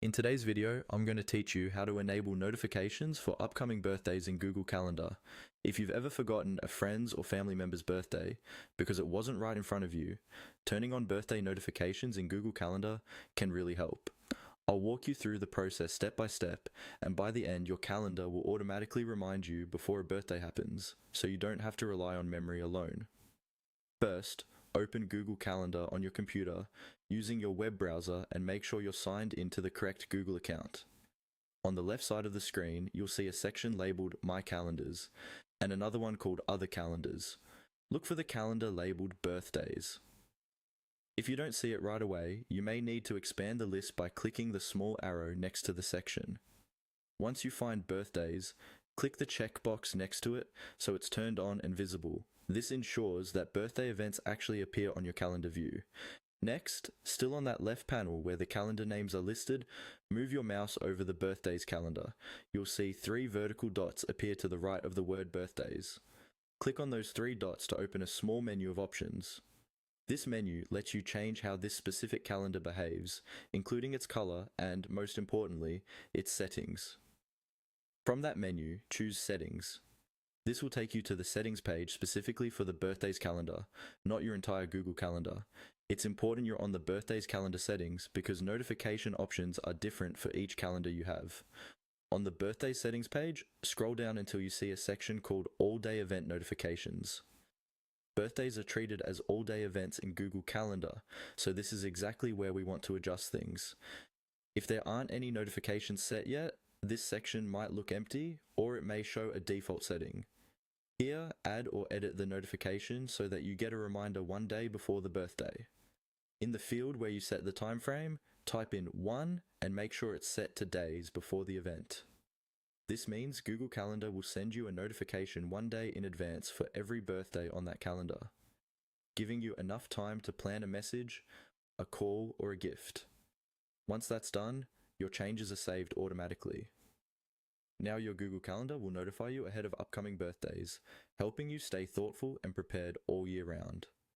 In today's video, I'm going to teach you how to enable notifications for upcoming birthdays in Google Calendar. If you've ever forgotten a friend's or family member's birthday because it wasn't right in front of you, turning on birthday notifications in Google Calendar can really help. I'll walk you through the process step by step, and by the end, your calendar will automatically remind you before a birthday happens, so you don't have to rely on memory alone. First, open Google Calendar on your computer using your web browser and make sure you're signed into the correct Google account. On the left side of the screen, you'll see a section labeled My Calendars and another one called Other Calendars. Look for the calendar labeled Birthdays. If you don't see it right away, you may need to expand the list by clicking the small arrow next to the section. Once you find Birthdays, click the checkbox next to it so it's turned on and visible. This ensures that birthday events actually appear on your calendar view. Next, still on that left panel where the calendar names are listed, move your mouse over the Birthdays calendar. You'll see 3 vertical dots appear to the right of the word Birthdays. Click on those 3 dots to open a small menu of options. This menu lets you change how this specific calendar behaves, including its color and, most importantly, its settings. From that menu, choose Settings. This will take you to the settings page specifically for the Birthdays calendar, not your entire Google Calendar. It's important you're on the Birthdays calendar settings because notification options are different for each calendar you have. On the Birthday settings page, scroll down until you see a section called All Day Event Notifications. Birthdays are treated as all-day events in Google Calendar, so this is exactly where we want to adjust things. If there aren't any notifications set yet, this section might look empty, or it may show a default setting. Here, add or edit the notification so that you get a reminder one day before the birthday. In the field where you set the time frame, type in 1 and make sure it's set to days before the event. This means Google Calendar will send you a notification one day in advance for every birthday on that calendar, giving you enough time to plan a message, a call, or a gift. Once that's done, your changes are saved automatically. Now your Google Calendar will notify you ahead of upcoming birthdays, helping you stay thoughtful and prepared all year round.